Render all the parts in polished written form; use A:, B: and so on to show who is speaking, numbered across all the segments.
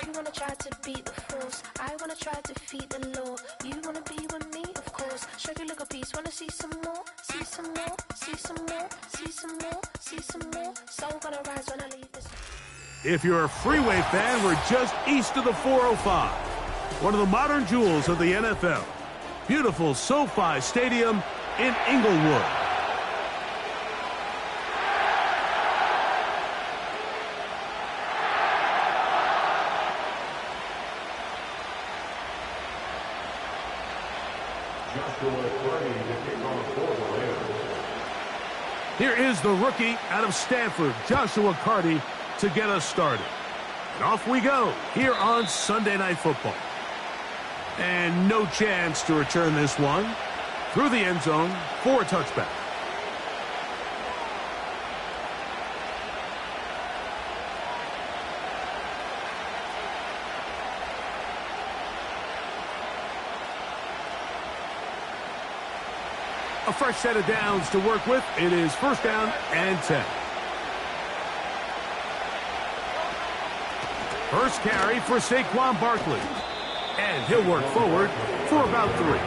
A: You wanna try to beat the force, I wanna try to defeat the law. You wanna be with me, of course. Show you look a piece, wanna see some more, see some more, see some more, see some more, see some more. Soul gonna rise when I leave this.
B: If you're a freeway fan, we're just east of the 405. One of the modern jewels of the NFL. Beautiful SoFi Stadium in Inglewood. Here is the rookie out of Stanford, Joshua Carty, to get us started. And off we go here on Sunday Night Football. And no chance to return this one through the end zone for a touchback. A fresh set of downs to work with. It is first down and 10. First carry for Saquon Barkley. And he'll work forward for about 3.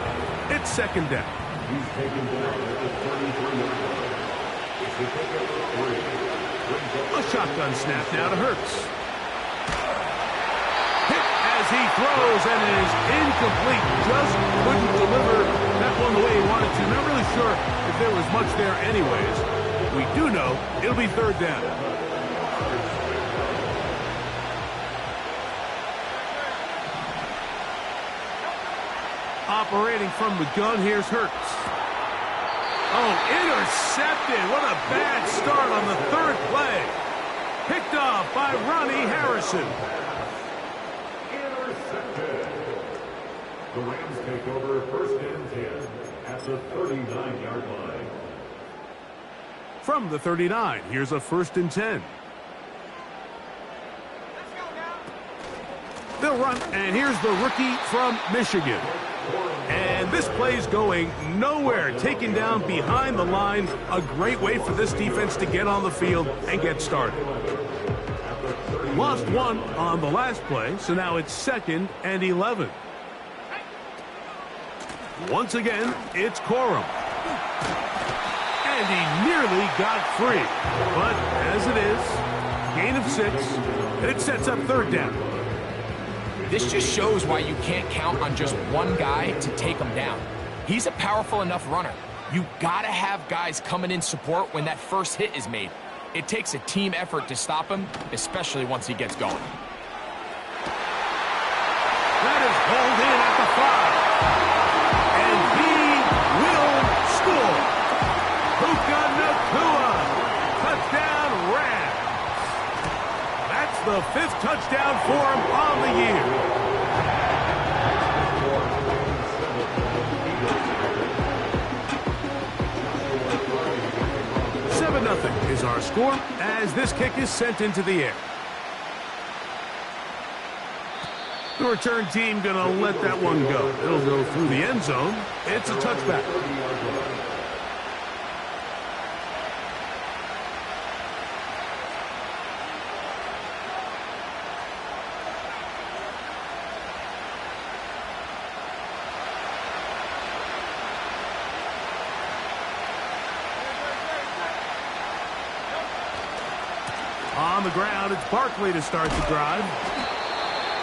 B: It's second down.
C: He's taken down at the 33-yard line. It's the pickup of 3.
B: A shotgun snap now to Hurts. Hit as he throws and is incomplete. Just couldn't deliver that one the way he wanted to. Not really sure if there was much there anyways. We do know it'll be third down. Operating from the gun, here's Hurts. Oh, intercepted. What a bad start on the third play. Picked off by Ronnie Harrison.
C: Intercepted. The Rams take over first and 10 at the 39-yard line.
B: From the 39, here's a first and 10. They'll run, and here's the rookie from Michigan. And this play's going nowhere. Taken down behind the line. A great way for this defense to get on the field and get started. Lost one on the last play, so now it's second and 11. Once again, it's Corum. And he nearly got free. But as it is, gain of 6, and it sets up third down.
D: This just shows why you can't count on just one guy to take him down. He's a powerful enough runner. You gotta have guys coming in support when that first hit is made. It takes a team effort to stop him, especially once he gets going.
B: That is hauled in at the 5. And he will score. Puka Nacua. Touchdown Rams. That's the 5th touchdown for him on the year. 7-0 is our score as this kick is sent into the air. The return team going to let that one go. It'll go through the end zone. It's a touchback. On the ground, it's Barkley to start the drive.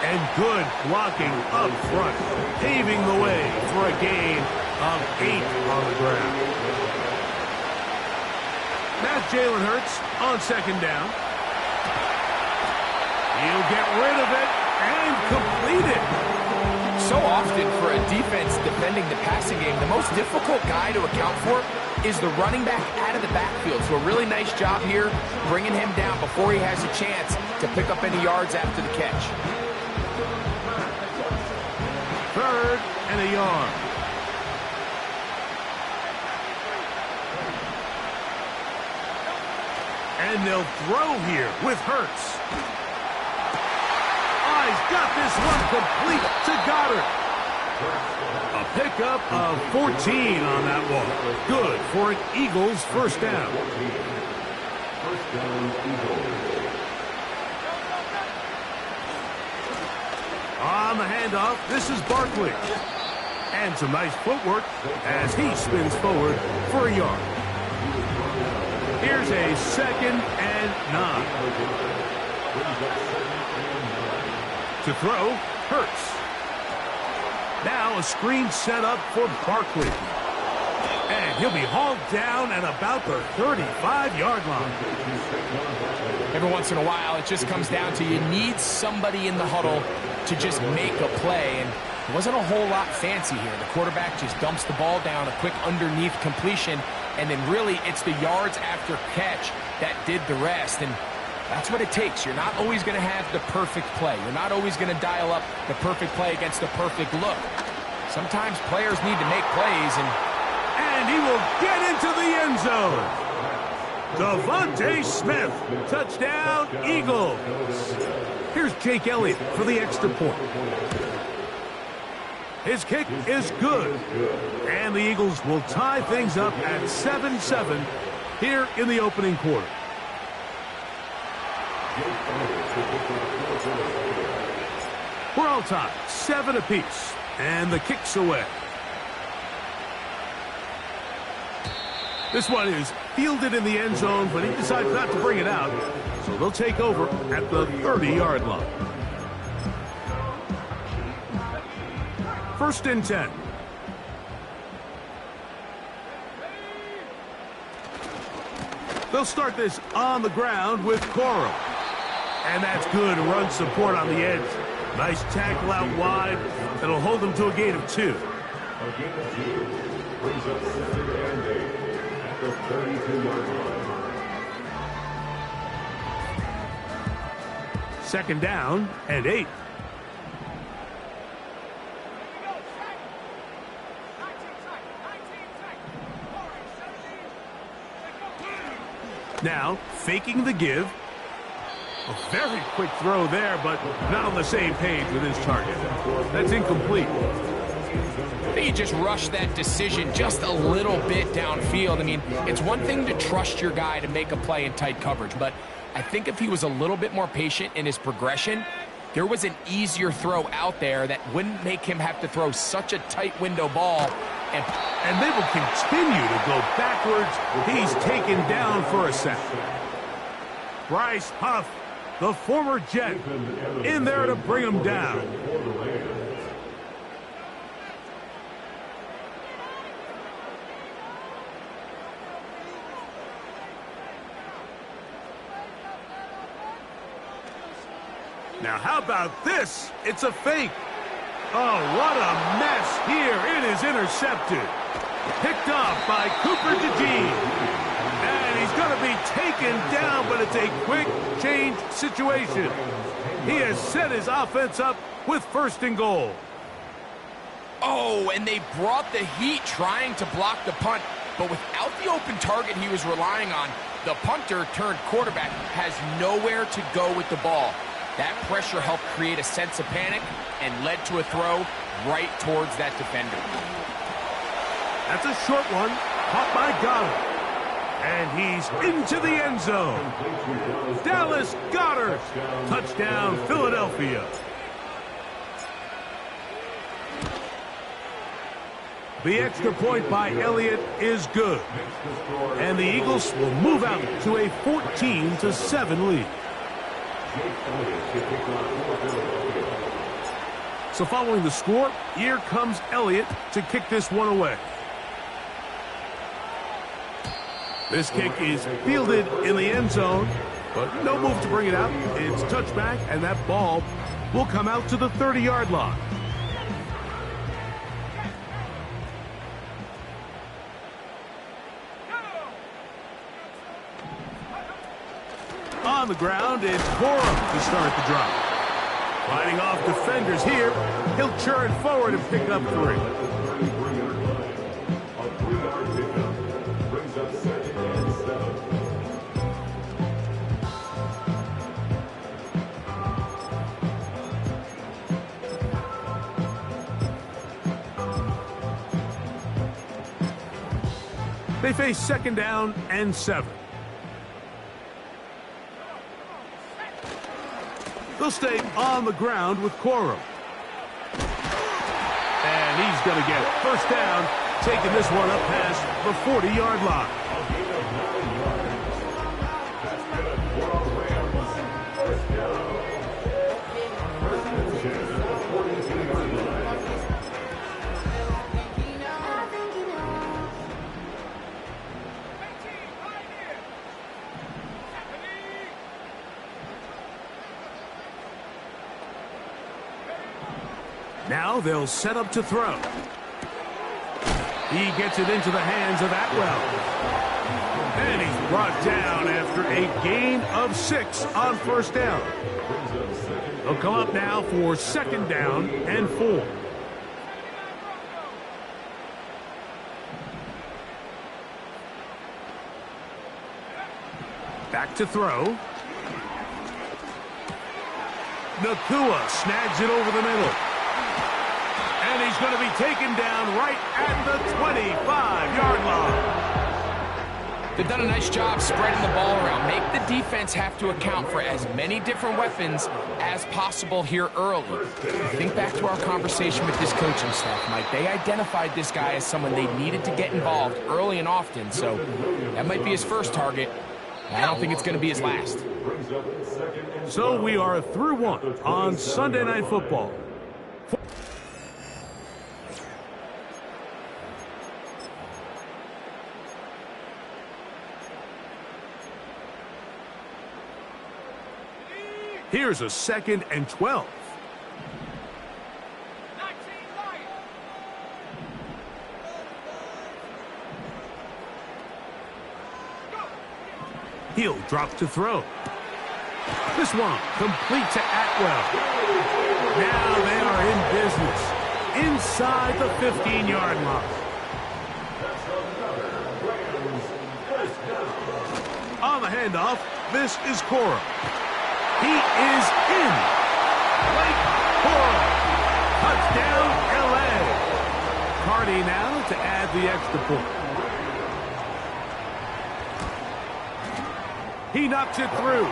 B: And good blocking up front, paving the way for a gain of 8 on the ground. Now Jalen Hurts on second down. He'll get rid of it and complete it.
D: So often for a defense defending the passing game, the most difficult guy to account for is the running back out of the backfield. So a really nice job here bringing him down before he has a chance to pick up any yards after the catch.
B: 3rd and a yard. And they'll throw here with Hurts. Oh, he's got this one complete to Goddard. A pickup of 14 on that one. Good for an Eagles first down.
C: First down, Eagles.
B: On the handoff, this is Barkley. And some nice footwork as he spins forward for a yard. Here's a 2nd and 9. To throw, Hurts. Now a screen set up for Barkley. And he'll be hauled down at about the 35-yard line.
D: Every once in a while, it just comes down to you need somebody in the huddle to just make a play. And it wasn't a whole lot fancy here. The quarterback just dumps the ball down, a quick underneath completion, and then really it's the yards after catch that did the rest. And that's what it takes. You're not always going to have the perfect play. You're not always going to dial up the perfect play against the perfect look. Sometimes players need to make plays,
B: and he will get into the end zone. Devontae Smith, touchdown, Eagles. Here's Jake Elliott for the extra point. His kick is good. And the Eagles will tie things up at 7-7 here in the opening quarter. We're all tied, 7 apiece. And the kick's away. This one is fielded in the end zone, but he decides not to bring it out. So they'll take over at the 30-yard line. 1st and 10. They'll start this on the ground with Coro. And that's good run support on the edge. Nice tackle out wide. That'll hold them to a gain of 2.
C: A gain of 2 brings up 2nd and 8 at the 32-yard line.
B: 2nd down and 8. Now, faking the give. A very quick throw there, but not on the same page with his target. That's incomplete.
D: I think he just rushed that decision just a little bit downfield. I mean, it's one thing to trust your guy to make a play in tight coverage, but I think if he was a little bit more patient in his progression, there was an easier throw out there that wouldn't make him have to throw such a tight window ball.
B: And they will continue to go backwards. He's taken down for a sack. Bryce Huff, the former Jet, in there to bring him down. Now, how about this? It's a fake. Oh, what a mess here. It is intercepted. Picked off by Cooper DeJean. And he's going to be taken down, but it's a quick change situation. He has set his offense up with 1st and goal.
D: Oh, and they brought the heat trying to block the punt, but without the open target he was relying on, the punter turned quarterback has nowhere to go with the ball. That pressure helped create a sense of panic and led to a throw right towards that defender.
B: That's a short one, caught by Goddard. And he's into the end zone. Dallas Goedert, touchdown Philadelphia. The extra point by Elliott is good. And the Eagles will move out to a 14-7 lead. So following the score, here comes Elliott to kick this one away. This kick is fielded in the end zone, but no move to bring it out. It's touchback, and that ball will come out to the 30-yard line. On the ground, it's Coro to start the drive. Fighting off defenders here, he'll churn forward and pick up 3.
C: A 3-yard pickup brings up 2nd and 7.
B: They face 2nd down and 7. They'll stay on the ground with Coro. going to get it. First down, taking this one up past the 40-yard line. Now they'll set up to throw. He gets it into the hands of Atwell. And he's brought down after a gain of 6 on first down. They'll come up now for second down and 4. Back to throw. Nakua snags it over the middle. And he's going to be taken down right at the 25-yard line.
D: They've done a nice job spreading the ball around. Make the defense have to account for as many different weapons as possible here early. Think back to our conversation with this coaching staff, Mike. They identified this guy as someone they needed to get involved early and often, so that might be his first target. I don't think it's going to be his last.
B: So we are through one on Sunday Night Football. Here's a 2nd and 12. He'll drop to throw. This one complete to Atwell. Now they are in business inside the 15-yard line. On the handoff, this is Cora. He is in. Blake Cora. Touchdown, L.A. Cardi now to add the extra point. He knocks it through.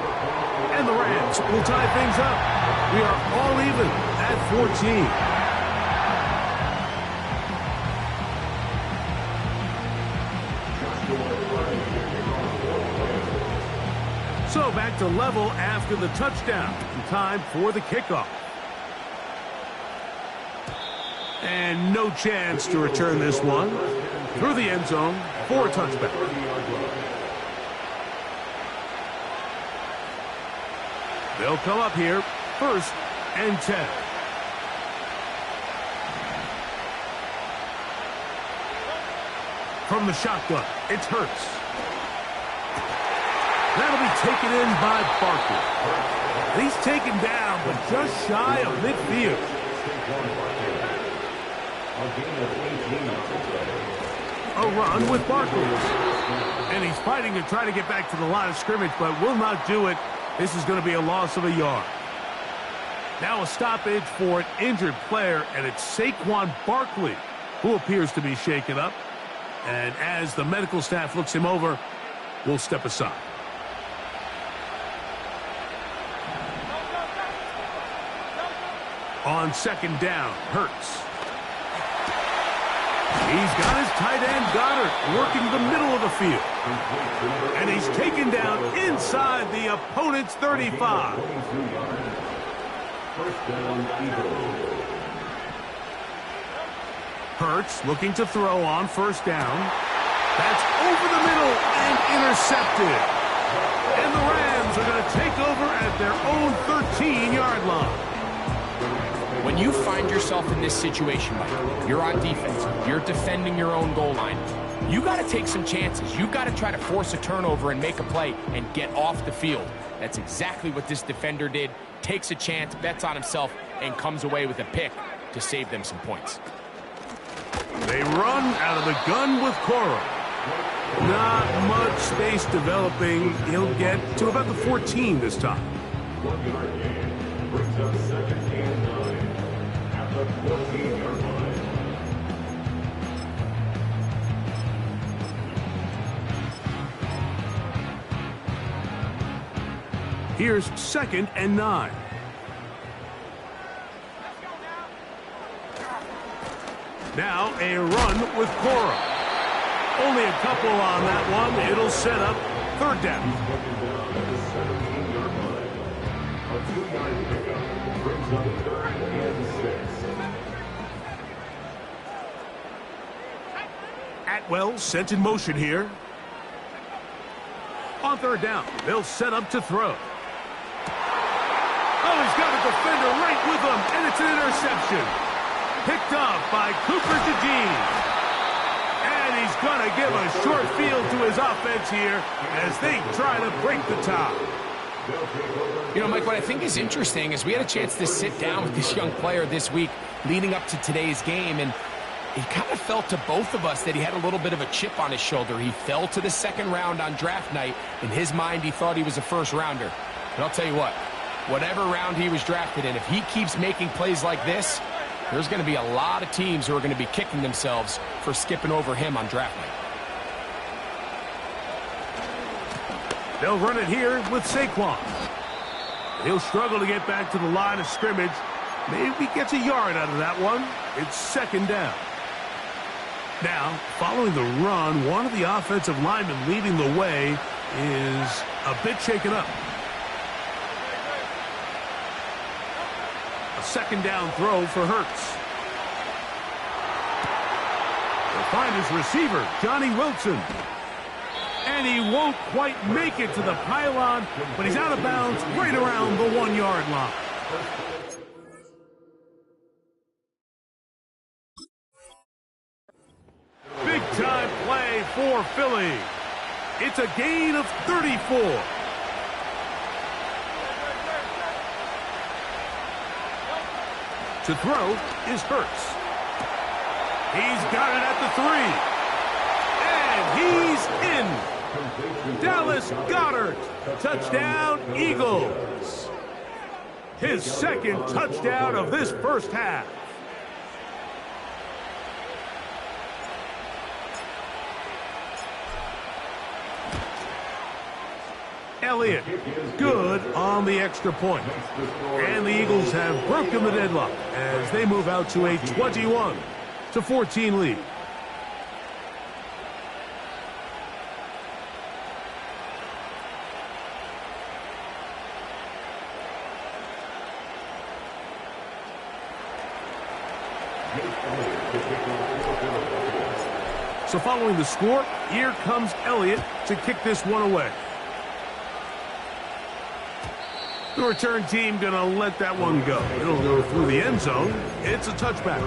B: And the Rams will tie things up. We are all even at 14. So back to level after the touchdown. Time for the kickoff. And no chance to return this one. Through the end zone for a touchback. They'll come up here, 1st and 10. From the shotgun, it's Hurts. That'll be taken in by Barkley. He's taken down, but just shy of midfield. A run with Barkley. And he's fighting to try to get back to the line of scrimmage, but will not do it. This is going to be a loss of a yard. Now a stoppage for an injured player, and it's Saquon Barkley who appears to be shaken up. And as the medical staff looks him over, we'll step aside. On second down, Hurts. He's got his tight end, Goddard, working the middle of the field. And he's taken down inside the opponent's 35. Hurts looking to throw on first down. That's over the middle and intercepted. And the Rams are going to take over at their own 13-yard line.
D: When you find yourself in this situation, Mike, you're on defense, you're defending your own goal line, you got to take some chances. You got to try to force a turnover and make a play and get off the field. That's exactly what this defender did. Takes a chance, bets on himself, and comes away with a pick to save them some points.
B: They run out of the gun with Cora. Not much space developing. He'll get to about the 14 this time.
C: 1 yard gain brings up 2nd and 9 at the 14-yard line.
B: Here's 2nd and 9. Now a run with Cora. Only a couple on that one. It'll set up third down.
C: A 2-yard pickup brings up 3rd and 6.
B: Atwell sent in motion here. On third down, they'll set up to throw. Oh, he's got a defender right with him, and it's an interception. Picked up by Cooper DeJean. And he's going to give a short field to his offense here as they try to break the tie.
D: You know, Mike, what I think is interesting is we had a chance to sit down with this young player this week leading up to today's game, and it kind of felt to both of us that he had a little bit of a chip on his shoulder. He fell to the second round on draft night. In his mind, he thought he was a first rounder. But I'll tell you what, whatever round he was drafted in, if he keeps making plays like this, there's going to be a lot of teams who are going to be kicking themselves for skipping over him on draft night.
B: They'll run it here with Saquon. He'll struggle to get back to the line of scrimmage. Maybe gets a yard out of that one. It's second down. Now, following the run, one of the offensive linemen leading the way is a bit shaken up. A second down throw for Hurts. He'll find his receiver, Johnny Wilson. And he won't quite make it to the pylon, but he's out of bounds right around the 1-yard line. Big-time play for Philly. It's a gain of 34. To throw is Hurts. He's got it at the 3. And he's in. Dallas Goedert. Touchdown, Eagles. His second touchdown of this first half. Elliott, good on the extra point. And the Eagles have broken the deadlock as they move out to a 21-14 lead. So following the score, here comes Elliott to kick this one away. The return team going to let that one go. It'll go through the end zone. It's a touchback.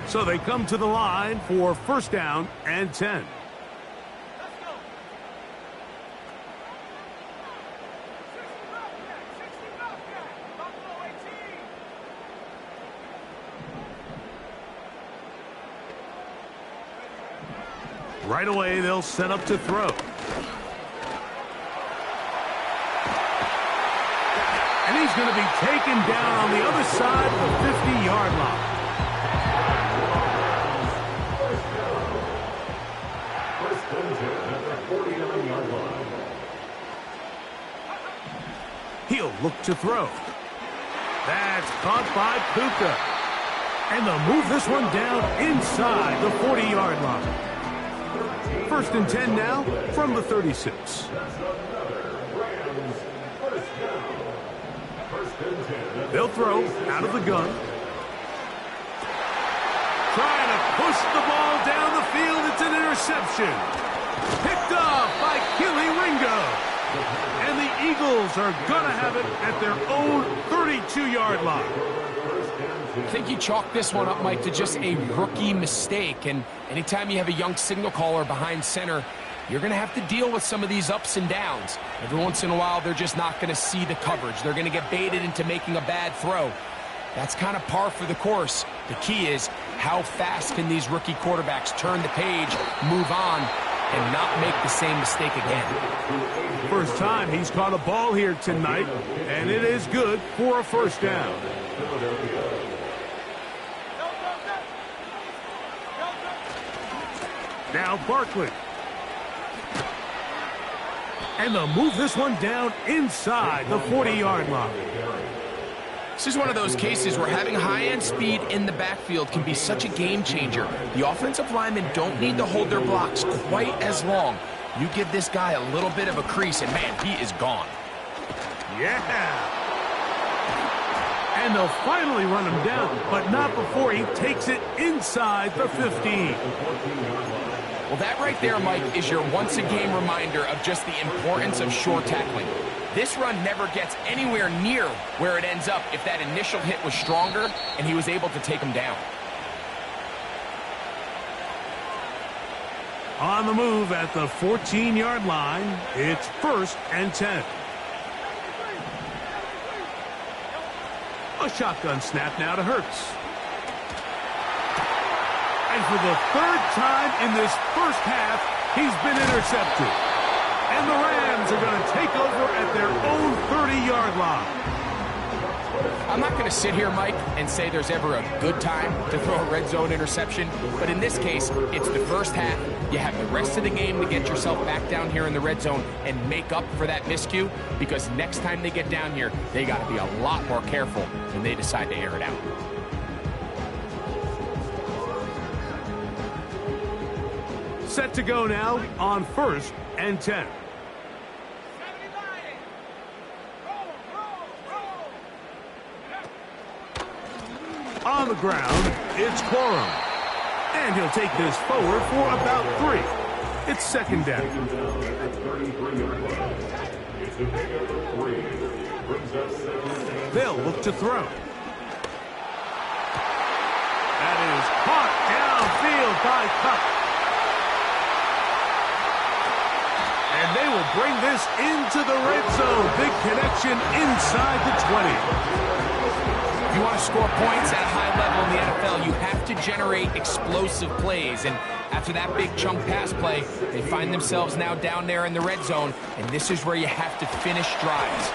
B: So they come to the line for first down and 10. Right away, they'll set up to throw. And he's going to be taken down on the other side of the 50-yard line.
C: First and 10 at the 49-yard line.
B: He'll look to throw. That's caught by Puka. And they'll move this one down inside the 40-yard line. First and 10 now from the 36. They'll throw out of the gun. Trying to push the ball down the field. It's an interception. Picked off by Keely Ringo. And the Eagles are going to have it at their own 32-yard line.
D: I think you chalk this one up, Mike, to just a rookie mistake. And anytime you have a young signal caller behind center, you're going to have to deal with some of these ups and downs. Every once in a while, they're just not going to see the coverage. They're going to get baited into making a bad throw. That's kind of par for the course. The key is how fast can these rookie quarterbacks turn the page, move on, and not make the same mistake again.
B: First time he's caught a ball here tonight, and it is good for a first down. Now Barkley. And they'll move this one down inside the 40-yard line.
D: This is one of those cases where having high-end speed in the backfield can be such a game changer. The offensive linemen don't need to hold their blocks quite as long. You give this guy a little bit of a crease, and man, he is gone.
B: Yeah. And they'll finally run him down, but not before he takes it inside the 15.
D: Well, that right there, Mike, is your once-a-game reminder of just the importance of short tackling. This run never gets anywhere near where it ends up if that initial hit was stronger and he was able to take him down.
B: On the move at the 14-yard line, it's 1st and 10. A shotgun snap now to Hurts. And for the 3rd time in this first half, he's been intercepted. And the Rams are going to take over at their own 30-yard line.
D: I'm not going to sit here, Mike, and say there's ever a good time to throw a red zone interception, but in this case, it's the first half. You have the rest of the game to get yourself back down here in the red zone and make up for that miscue, because next time they get down here, they got to be a lot more careful when they decide to air it out.
B: Set to go now on 1st and 10. On the ground, it's Quorum. And he'll take this forward for about 3. It's 2nd down. They'll look to throw. That is caught downfield by Cup. And they will bring this into the red zone. Big connection inside the 20.
D: If you want to score points at a high level in the NFL, you have to generate explosive plays. And after that big chunk pass play, they find themselves now down there in the red zone. And this is where you have to finish drives.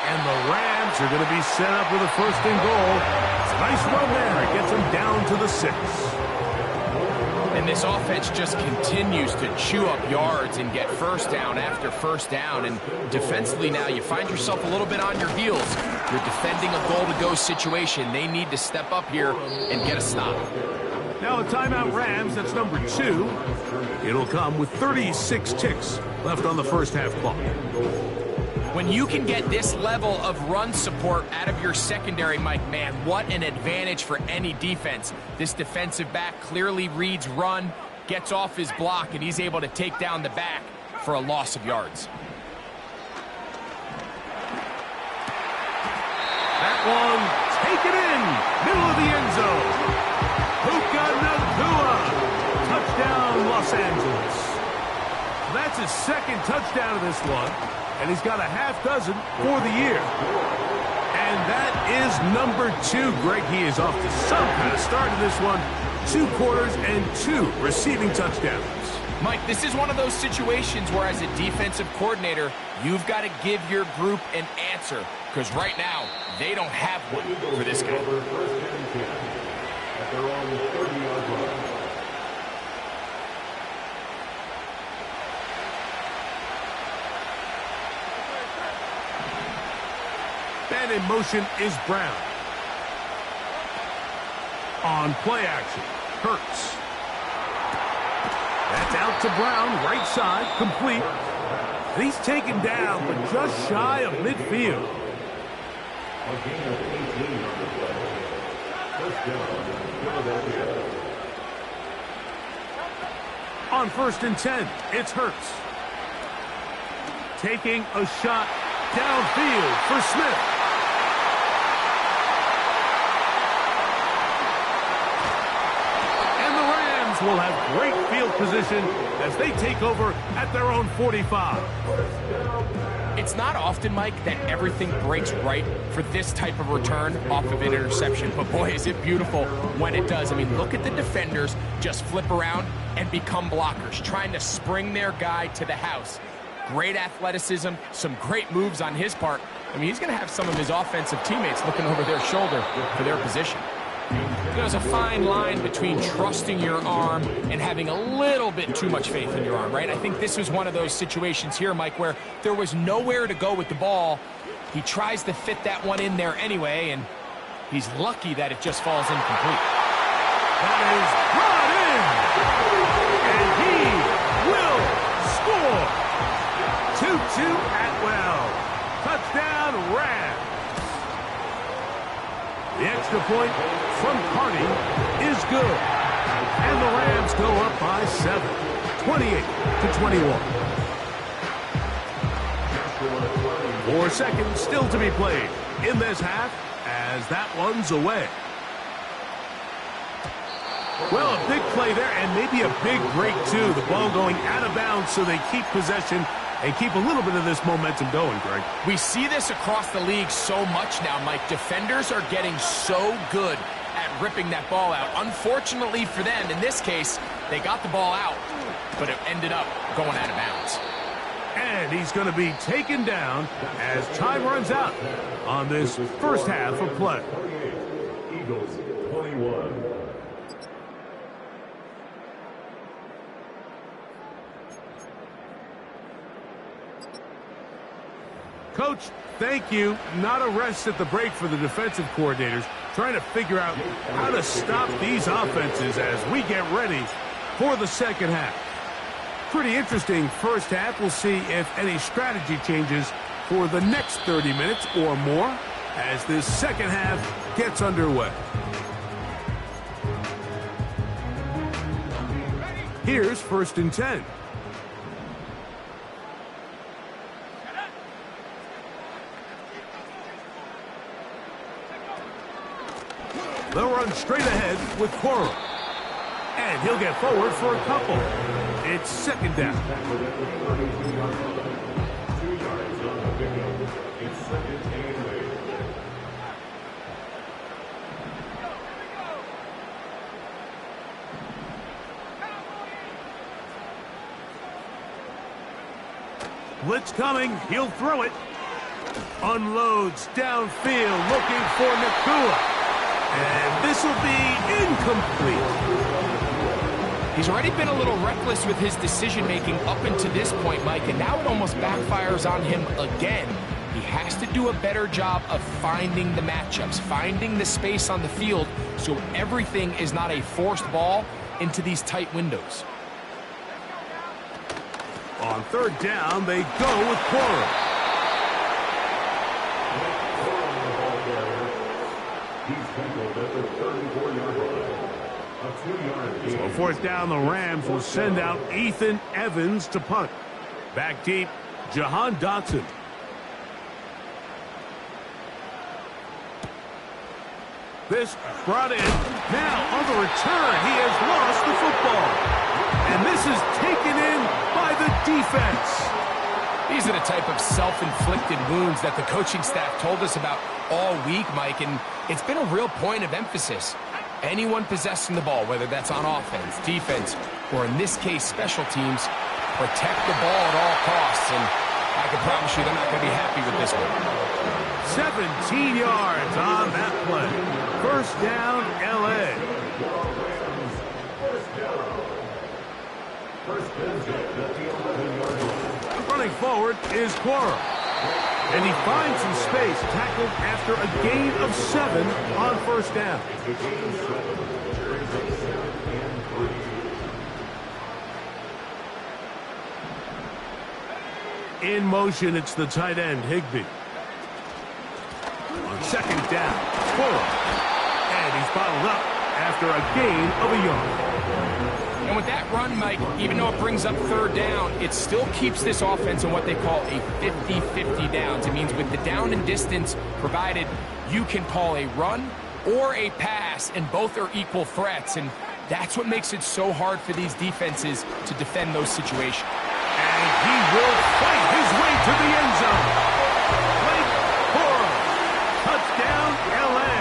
B: And the Rams are going to be set up with a 1st and goal. It's a nice run there. It gets them down to the 6.
D: And this offense just continues to chew up yards and get 1st down after 1st down. And defensively now, you find yourself a little bit on your heels. You're defending a goal-to-go situation. They need to step up here and get a stop.
B: Now a timeout Rams, that's number 2. It'll come with 36 ticks left on the first half clock.
D: When you can get this level of run support out of your secondary, Mike, man, what an advantage for any defense. This defensive back clearly reads run, gets off his block, and he's able to take down the back for a loss of yards.
B: That one, taken in, middle of the end zone. Puka Nacua, touchdown Los Angeles. That's his 2nd touchdown of this one, and he's got a half dozen for the year. And that is number 2. Greg, he is off to some kind of start in this one. 2 quarters and 2 receiving touchdowns.
D: Mike, this is one of those situations where as a defensive coordinator, you've got to give your group an answer, because right now, they don't have one for this guy.
B: And in motion is Brown. On play action, Hurts. That's out to Brown, right side, complete. He's taken down, but just shy of midfield. On 1st and 10, it's Hurts. Taking a shot downfield for Smith. And the Rams will have great field position as they take over at their own 45.
D: It's not often, Mike, that everything breaks right for this type of return off of an interception. But boy, is it beautiful when it does. I mean, look at the defenders just flip around and become blockers, trying to spring their guy to the house. Great athleticism, some great moves on his part. I mean, he's going to have some of his offensive teammates looking over their shoulder for their position. There's a fine line between trusting your arm and having a little bit too much faith in your arm, right? I think this was one of those situations here, Mike, where there was nowhere to go with the ball, He tries to fit that one in there anyway, and he's lucky that it just falls incomplete.
B: That is brought in, and he will score. 2-2 Atwell. Touchdown, Rams. The extra point from Carney is good. And the Rams go up by 7, 28-21. 4 seconds still to be played in this half as that one's away. Well, a big play there and maybe a big break too. The ball going out of bounds so they keep possession and keep a little bit of this momentum going, Greg.
D: We see this across the league so much now, Mike. Defenders are getting so good at ripping that ball out. Unfortunately for them, in this case, they got the ball out, but it ended up going out of bounds.
B: And he's going to be taken down as time runs out on this first half of play.
C: Eagles 21.
B: Coach, thank you. Not a rest at the break for the defensive coordinators, trying to figure out how to stop these offenses as we get ready for the second half. Pretty interesting first half. We'll see if any strategy changes for the next 30 minutes or more as this second half gets underway. Here's 1st and 10. They'll run straight ahead with Coral. And he'll get forward for a couple. It's 2nd down.
C: 2 yards on the pickup. It's 2nd and 8.
B: Blitz coming. He'll throw it. Unloads downfield looking for Nakua. And this will be incomplete.
D: He's already been a little reckless with his decision-making up until this point, Mike, and now it almost backfires on him again. He has to do a better job of finding the matchups, finding the space on the field so everything is not a forced ball into these tight windows.
B: On 3rd down, they go with Coral. So 4th down, the Rams will send out Ethan Evans to punt. Back deep, Jahan Dotson. This brought in. Now on the return, he has lost the football. And this is taken in by the defense.
D: These are the type of self-inflicted wounds that the coaching staff told us about all week, Mike, and it's been a real point of emphasis. Anyone possessing the ball, whether that's on offense, defense, or in this case, special teams, protect the ball at all costs, and I can promise you they're not going to be happy with this one.
B: 17 yards on that play. 1st down, L.A. Running forward is Coral. And he finds some space, tackled after a gain of 7 on 1st down. In motion, it's the tight end, Higbee. On 2nd down, Coral. And he's bottled up after a gain of a yard.
D: And with that run, Mike, even though it brings up 3rd down, it still keeps this offense in what they call a 50-50 downs. It means with the down and distance provided, you can call a run or a pass, and both are equal threats. And that's what makes it so hard for these defenses to defend those situations.
B: And he will fight his way to the end zone. Blake Coral, touchdown, L.A.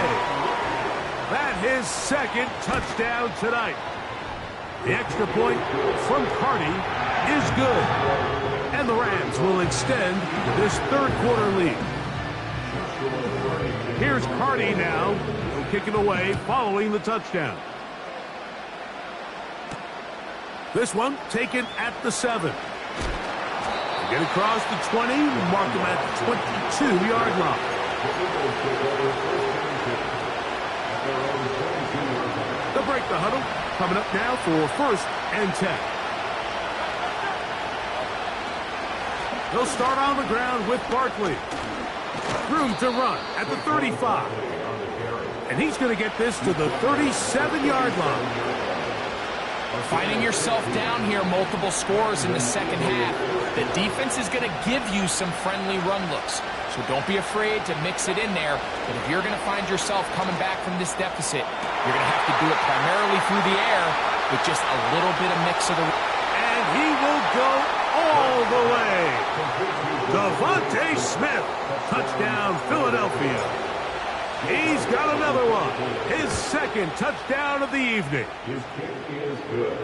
B: That his 2nd touchdown tonight. The extra point from Carney is good. And the Rams will extend this 3rd quarter lead. Here's Carney now, kicking away following the touchdown. This one taken at the 7. Get across the 20, mark him at the 22-yard line. They'll break the huddle. Coming up now for 1st and 10. They'll start on the ground with Barkley. Room to run at the 35. And he's going to get this to the 37-yard line.
D: Finding yourself down here, multiple scores in the second half. The defense is going to give you some friendly run looks. So don't be afraid to mix it in there. But if you're going to find yourself coming back from this deficit, you're going to have to do it primarily through the air with just a little bit of mix of the...
B: And he will go all the way. Devontae Smith, touchdown Philadelphia. He's got another one. His second touchdown of the evening.
C: His kick is good.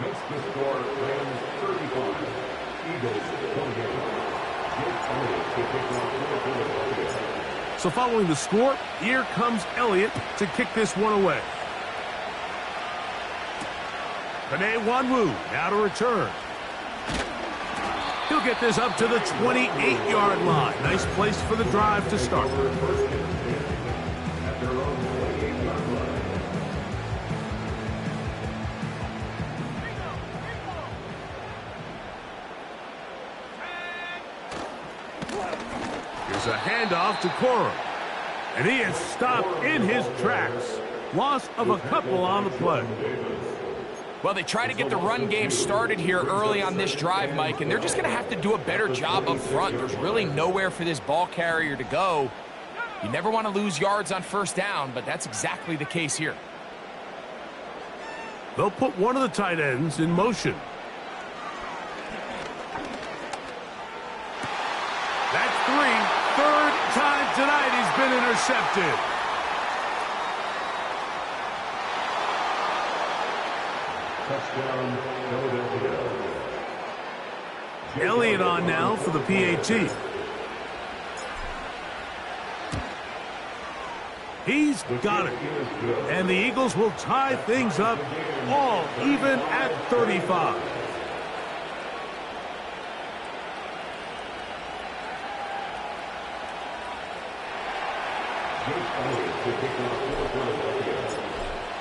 C: Makes the score Rams 35. Eagles 28.
B: So following the score, here comes Elliott to kick this one away. Panay Wanwu now to return. He'll get this up to the 28-yard line. Nice place for the drive to start. Here's a handoff to Cora. And he is stopped in his tracks. Loss of a couple on the play.
D: Well, they try to get the run game started here early on this drive, Mike, and they're just going to have to do a better job up front. There's really nowhere for this ball carrier to go. You never want to lose yards on first down, but that's exactly the case here.
B: They'll put one of the tight ends in motion. That's 3. Third time tonight he's been intercepted.
C: Touchdown, Philadelphia.
B: Elliott on now for the PAT. He's got it. And the Eagles will tie things up all even at 35.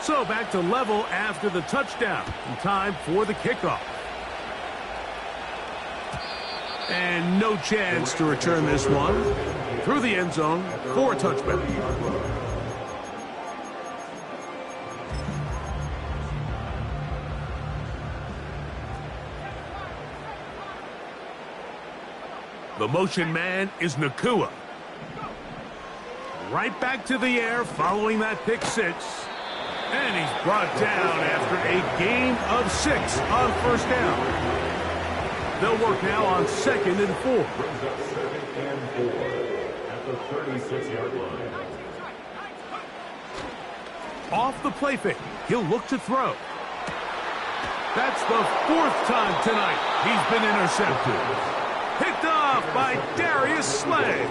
B: So back to level after the touchdown. And time for the kickoff. And no chance to return this one. Through the end zone for a touchback. The motion man is Nakua. Right back to the air following that pick six. And he's brought down after a gain of 6 on first down. They'll work now on 2nd and 4.
C: Brings up 2nd and 4 at the 36-yard line.
B: Off the play fake, he'll look to throw. That's the 4th time tonight he's been intercepted. Picked off by Darius Slay.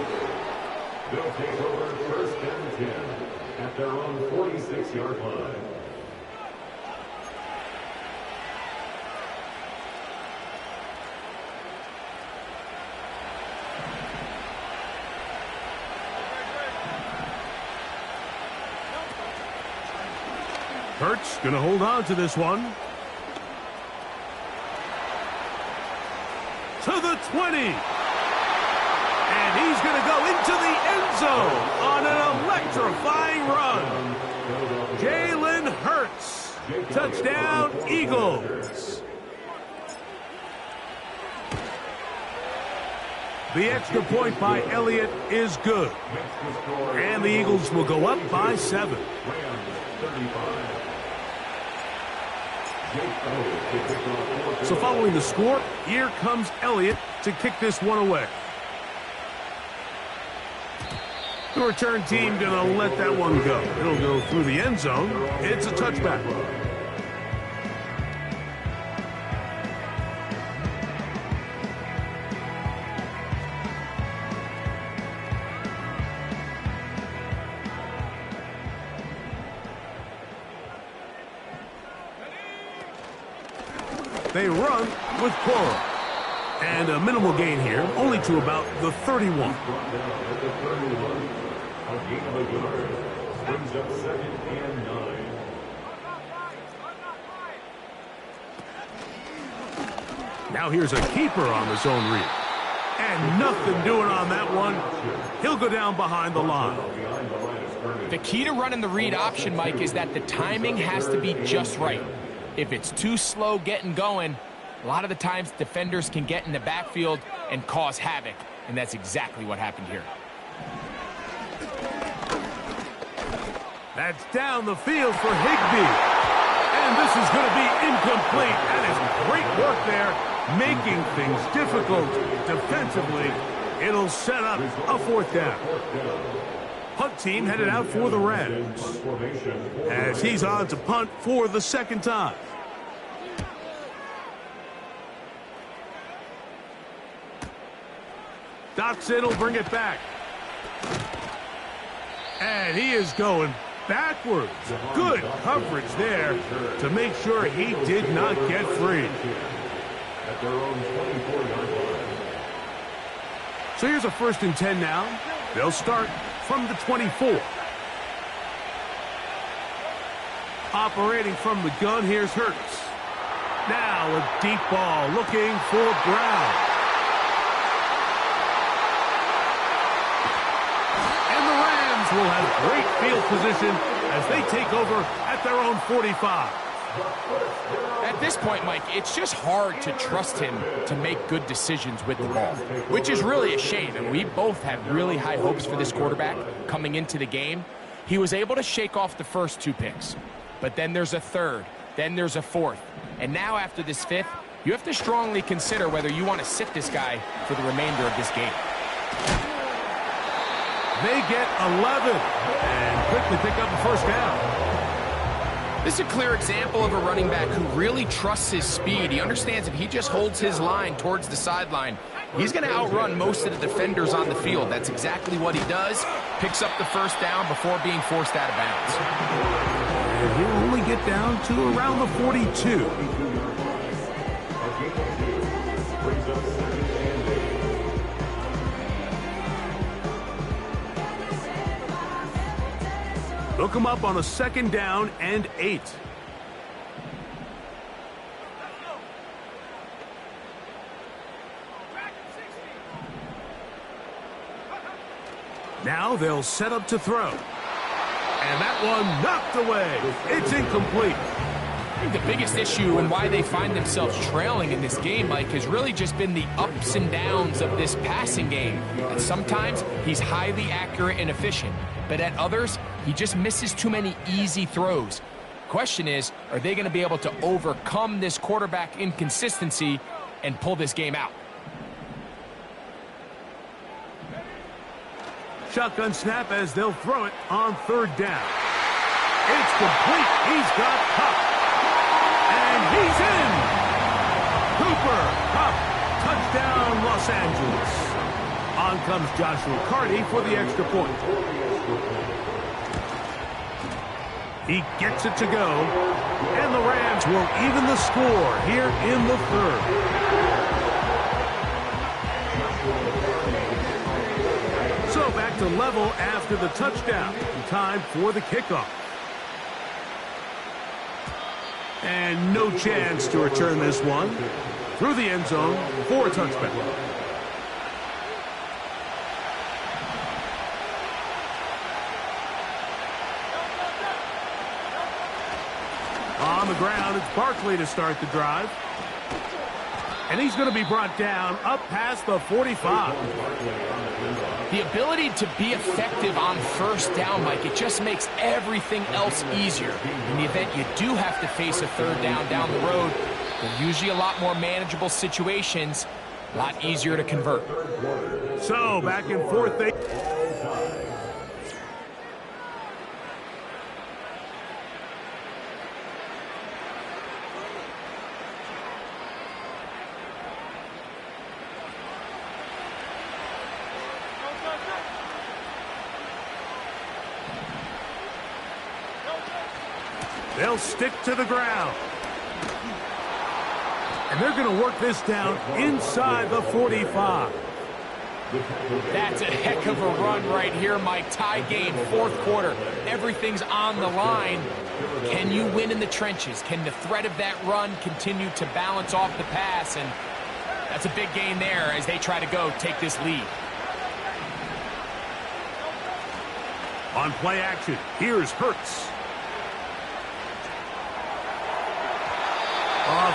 C: They'll take over 1st and 10 at their own 46-yard line.
B: Hurts going to hold on to this one. To the 20. And he's going to go into the end zone on an electrifying run. Jalen Hurts. Touchdown, Eagles. The extra point by Elliott is good. And the Eagles will go up by 7. So following the score, here comes Elliott to kick this one away. The return team going to let that one go. It'll go through the end zone. It's a touchback. They run with Cora. And a minimal gain here, only to about the 31.
C: A gain of a yard brings up 2nd and 9.
B: Now here's a keeper on the zone read. And nothing doing on that one. He'll go down behind the line.
D: The key to running the read option, Mike, is that the timing has to be just right. If it's too slow getting going, a lot of the times defenders can get in the backfield and cause havoc, and that's exactly what happened here.
B: That's down the field for Higbee. And this is going to be incomplete. That is great work there, making things difficult defensively. It'll set up a 4th down. Punt team headed out for the Rams as he's on to punt for the 2nd time. Dotson will bring it back. And he is going backwards. Good coverage there to make sure he did not get free.
C: At their own 24-yard line.
B: So here's a 1st and 10 now. They'll start from the 24. Operating from the gun, here's Hurts. Now a deep ball looking for Brown. And the Rams will have great field position as they take over at their own 45.
D: At this point, Mike, it's just hard to trust him to make good decisions with the ball, which is really a shame. And we both had really high hopes for this quarterback coming into the game. He was able to shake off the first 2 picks, but then there's a 3rd, then there's a 4th. And now after this 5th, you have to strongly consider whether you want to sit this guy for the remainder of this game.
B: They get 11 and quickly pick up the 1st down.
D: This is a clear example of a running back who really trusts his speed. He understands if he just holds his line towards the sideline, he's going to outrun most of the defenders on the field. That's exactly what he does. Picks up the 1st down before being forced out of bounds.
B: And he'll only get down to around the 42. Look him up on a 2nd down and 8. Now they'll set up to throw. And that one knocked away. It's incomplete.
D: I think the biggest issue and why they find themselves trailing in this game, Mike, has really just been the ups and downs of this passing game. And sometimes he's highly accurate and efficient, but at others, he just misses too many easy throws. Question is, are they going to be able to overcome this quarterback inconsistency and pull this game out?
B: Shotgun snap as they'll throw it on 3rd down. It's complete. He's got Kupp. And he's in. Cooper Kupp. Touchdown, Los Angeles. On comes Joshua Carty for the extra point. He gets it to go. And the Rams will even the score here in the 3rd. So back to level after the touchdown. Time for the kickoff. And no chance to return this one through the end zone for a touchback. On the ground, it's Barkley to start the drive. And he's going to be brought down up past the 45.
D: The ability to be effective on 1st down, Mike, it just makes everything else easier. In the event you do have to face a 3rd down the road, they're usually a lot more manageable situations, a lot easier to convert.
B: So back and forth they... They'll stick to the ground. And they're going to work this down inside the 45.
D: That's a heck of a run right here, Mike. Tie game, fourth quarter. Everything's on the line. Can you win in the trenches? Can the threat of that run continue to balance off the pass? And that's a big gain there as they try to go take this lead.
B: On play action, here's Hurts.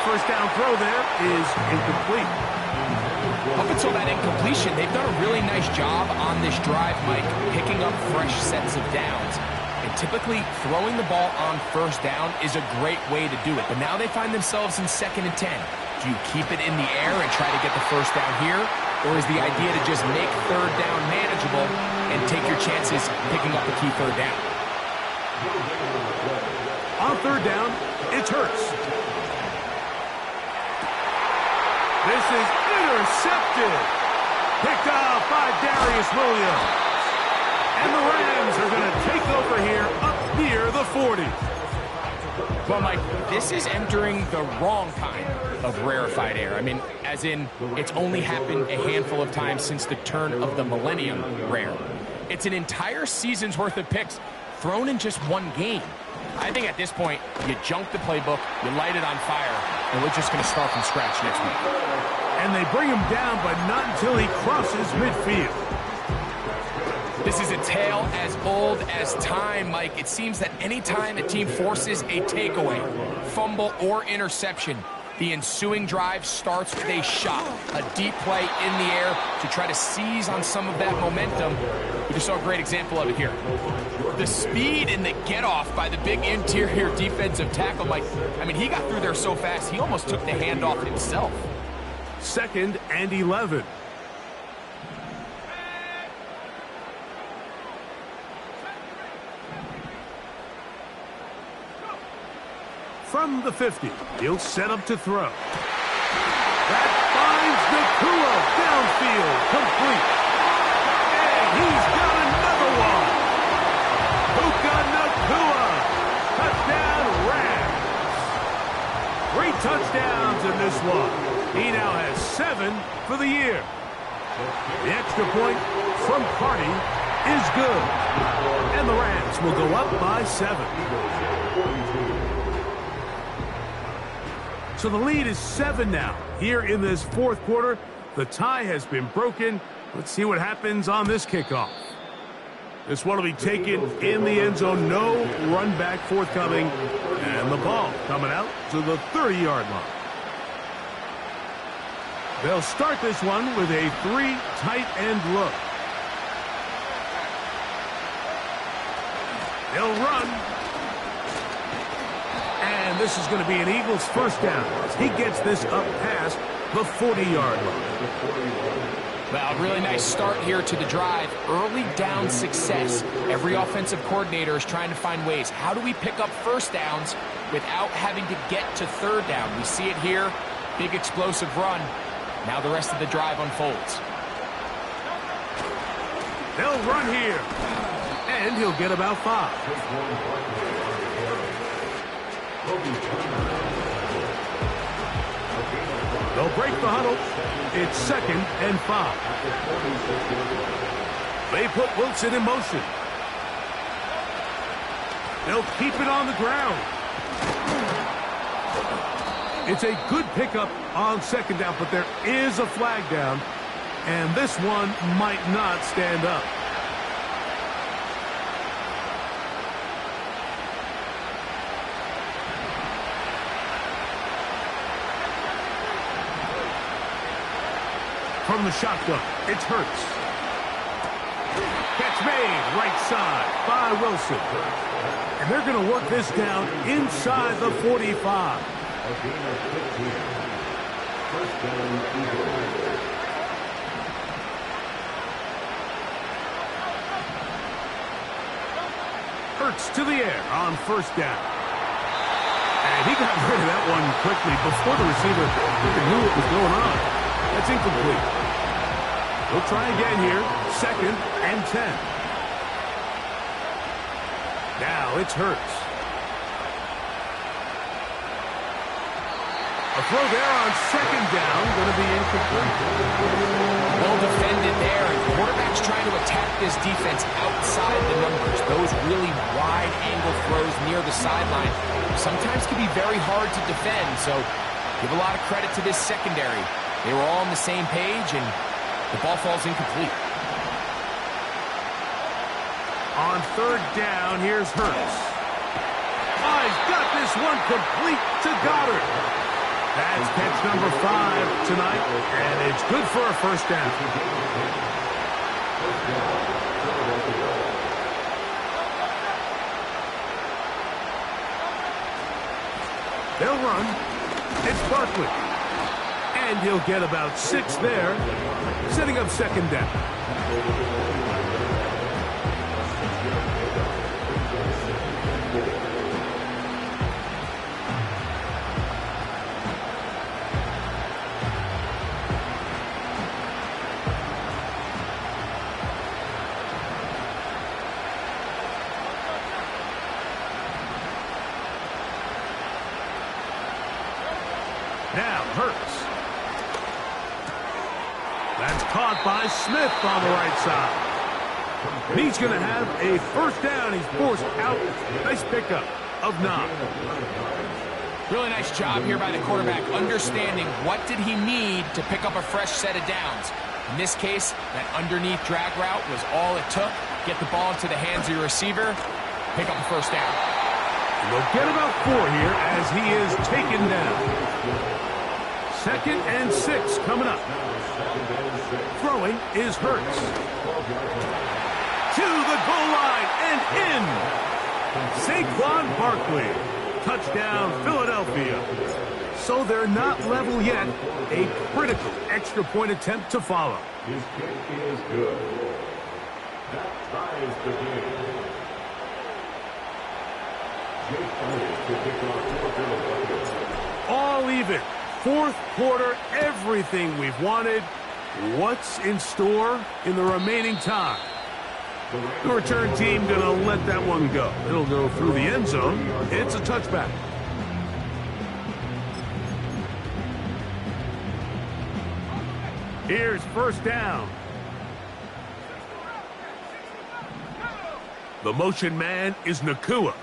B: First down throw there is incomplete.
D: Up until that incompletion, they've done a really nice job on this drive, Mike, picking up fresh sets of downs. And typically, throwing the ball on first down is a great way to do it. But now they find themselves in 2nd and 10. Do you keep it in the air and try to get the first down here? Or is the idea to just make third down manageable and take your chances picking up the key third down?
B: On third down, it's Hurts. This is intercepted. Picked off by Darius Williams. And the Rams are going to take over here up near the 40.
D: Well, Mike, this is entering the wrong kind of rarefied air. I mean, as in, it's only happened a handful of times since the turn of the millennium rare. It's an entire season's worth of picks thrown in just one game. I think at this point, you junk the playbook, you light it on fire, and we're just going to start from scratch next week.
B: And they bring him down, but not until he crosses midfield.
D: This is a tale as old as time, Mike. It seems that any time a team forces a takeaway, fumble, or interception, the ensuing drive starts with a shot, a deep play in the air to try to seize on some of that momentum. We just saw a great example of it here. The speed and the get-off by the big interior defensive tackle, Mike. I mean, he got through there so fast, he almost took the handoff himself.
B: 2nd and 11. From the 50, he'll set up to throw. That finds Nakua downfield, complete. And he's got another one. Puka Nakua, touchdown Rams. 3 touchdowns in this one. He now has 7 for the year. The extra point from Carty is good. And the Rams will go up by 7. So the lead is 7 now. Here in this fourth quarter, the tie has been broken. Let's see what happens on this kickoff. This one will be taken in the end zone. No run back forthcoming. And the ball coming out to the 30-yard line. They'll start this one with a 3 tight end look. They'll run. And this is going to be an Eagles first down as he gets this up past the 40-yard line.
D: Well, really nice start here to the drive. Early down success. Every offensive coordinator is trying to find ways. How do we pick up first downs without having to get to third down? We see it here. Big explosive run. Now the rest of the drive unfolds.
B: They'll run here. And he'll get about 5. They'll break the huddle. It's 2nd and 5. They put Wilson in motion. They'll keep it on the ground. It's a good pickup on 2nd down, but there is a flag down, and this one might not stand up. From the shotgun, it's Hurts. Catch made, right side by Wilson. And they're going to work this down inside the 45. Hurts to the air on first down. And he got rid of that one quickly before the receiver even knew what was going on. That's incomplete. We'll try again here. 2nd and 10. Now it's Hurts. A throw there on second down, going to be incomplete.
D: Well defended there, and quarterback's trying to attack this defense outside the numbers. Those really wide-angle throws near the sideline sometimes can be very hard to defend, so give a lot of credit to this secondary. They were all on the same page, and the ball falls incomplete.
B: On third down, here's Hurts. Oh, he's got this one complete to Goddard. That's catch number 5 tonight, and it's good for a first down. They'll run. It's Barkley. And he'll get about 6 there, setting up second down. Now, Hurts. That's caught by Smith on the right side. He's going to have a first down. He's forced out. Nice pickup of 9.
D: Really nice job here by the quarterback, understanding what did he need to pick up a fresh set of downs. In this case, that underneath drag route was all it took. Get the ball into the hands of your receiver, pick up a first down.
B: And they'll get about 4 here as he is taken down. 2nd and 6 coming up. Throwing is Hurts. To the goal line and in. Saquon Barkley. Touchdown, Philadelphia. So they're not level yet. A critical extra point attempt to follow.
C: His kick is good. That ties the game. Jake Elliott to kick off for Philadelphia.
B: All even. 4th quarter, everything we've wanted. What's in store in the remaining time? The return team going to let that one go. It'll go through the end zone. It's a touchback. Here's first down. The motion man is Nakua.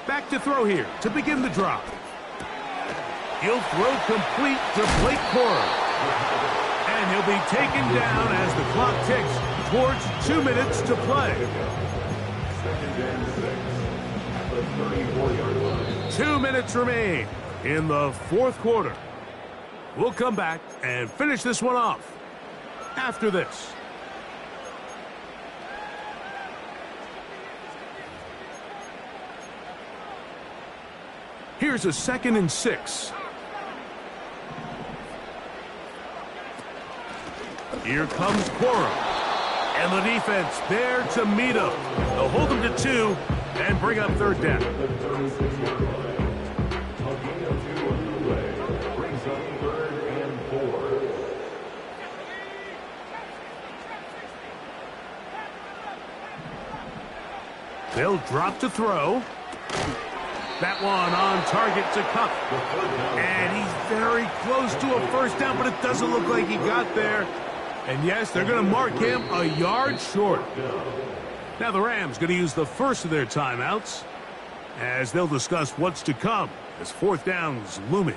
B: Back to throw here to begin the drop. He'll throw complete to Blake Corum. And he'll be taken down as the clock ticks towards 2 minutes to play.
C: 2nd and 6 at the 34-yard line.
B: 2 minutes remain in the 4th quarter. We'll come back and finish this one off after this. Here's a 2nd and 6. Here comes Corum. And the defense there to meet him. They'll hold him to 2 and bring up third down.
C: The 36-yard line. A gain of 2 on the way. Brings up 3rd and 4.
B: They'll drop to throw. That one on target to Cup. And he's very close to a first down, but it doesn't look like he got there. And yes, they're going to mark him a yard short. Now the Rams going to use the first of their timeouts as they'll discuss what's to come as 4th down's looming.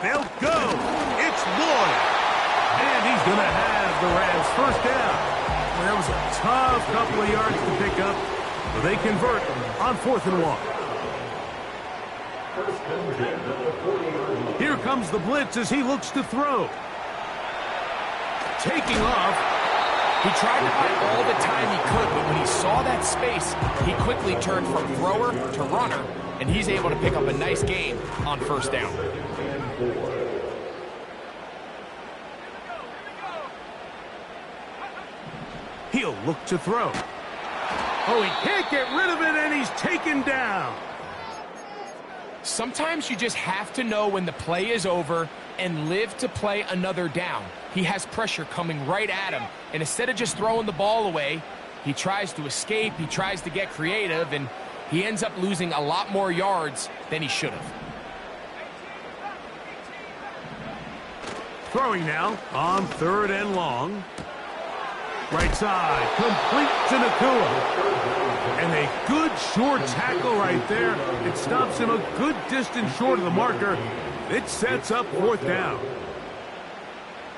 B: They'll go. It's Lloyd. And he's going to have the Rams first down. Well, that was a tough couple of yards to pick up, but they convert on 4th and 1. Here comes the blitz as he looks to throw. Taking off.
D: He tried to buy all the time he could, but when he saw that space, he quickly turned from thrower to runner, and he's able to pick up a nice gain on first down.
B: He'll look to throw. Oh, he can't get rid of it, and he's taken down.
D: Sometimes you just have to know when the play is over and live to play another down. He has pressure coming right at him, and instead of just throwing the ball away, he tries to escape, he tries to get creative, and he ends up losing a lot more yards than he should have.
B: Throwing now on 3rd and long. Right side, complete to Nakua. And a good short tackle right there. It stops him a good distance short of the marker. It sets up 4th down.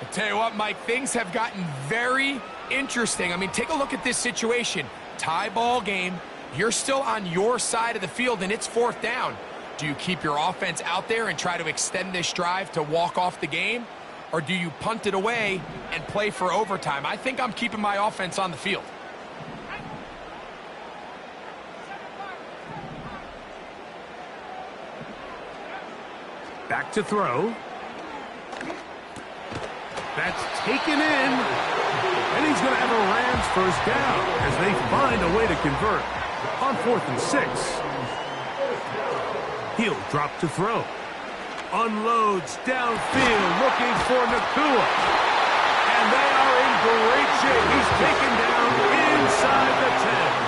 D: I tell you what, Mike, things have gotten very interesting. I mean, take a look at this situation. Tie ball game. You're still on your side of the field, and it's 4th down. Do you keep your offense out there and try to extend this drive to walk off the game? Or do you punt it away and play for overtime? I think I'm keeping my offense on the field.
B: Back to throw. That's taken in. And he's going to have a Rams 1st down as they find a way to convert on 4th and 6. He'll drop to throw. Unloads downfield looking for Nakua. And they are in great shape. He's taken down inside the 10.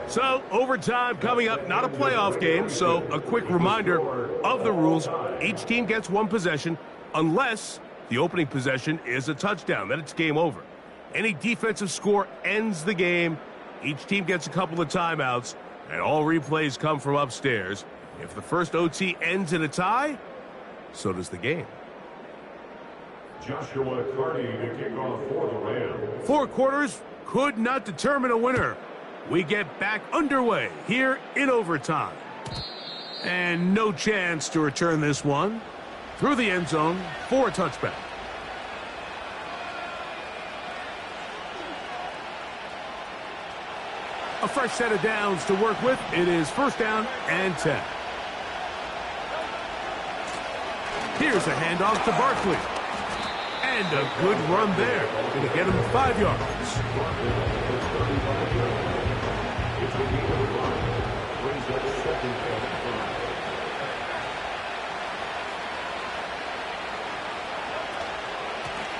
B: So, overtime coming up, not a playoff game, so a quick reminder of the rules. Each team gets 1 possession unless the opening possession is a touchdown. Then it's game over. Any defensive score ends the game. Each team gets a couple of timeouts, and all replays come from upstairs. If the first OT ends in a tie, so does the game.
C: Joshua Carty to kick off for the Rams.
B: 4 quarters could not determine a winner. We get back underway here in overtime. And no chance to return this one. Through the end zone for a touchback. A fresh set of downs to work with. It is 1st down and 10. Here's a handoff to Barkley. And a good run there. Going to get him 5 yards.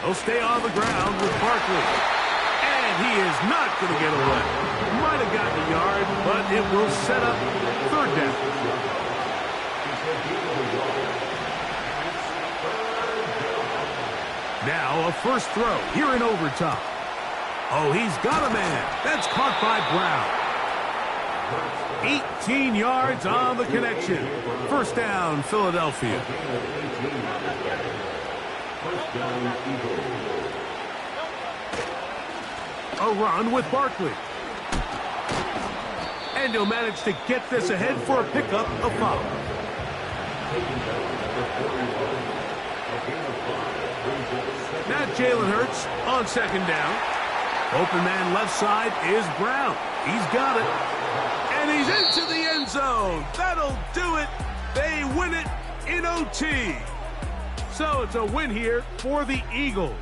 B: He'll stay on the ground with Barkley. And he is not going to get away. Might have gotten a yard, but it will set up 3rd down. Now a first throw here in overtime. Oh, he's got a man. That's caught by Brown. 18 yards on the connection. 1st down, Philadelphia. A run with Barkley. And he'll manage to get this ahead for a pickup of 5. Now Jalen Hurts on 2nd down. Open man left side is Brown. He's got it. And he's into the end zone. That'll do it. They win it in OT. So it's a win here for the Eagles.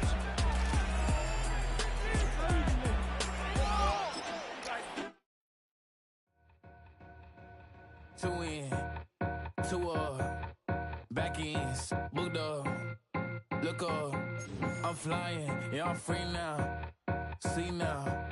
E: To win, to back ends, booked up, look up, I'm flying, yeah, I'm free now, see now.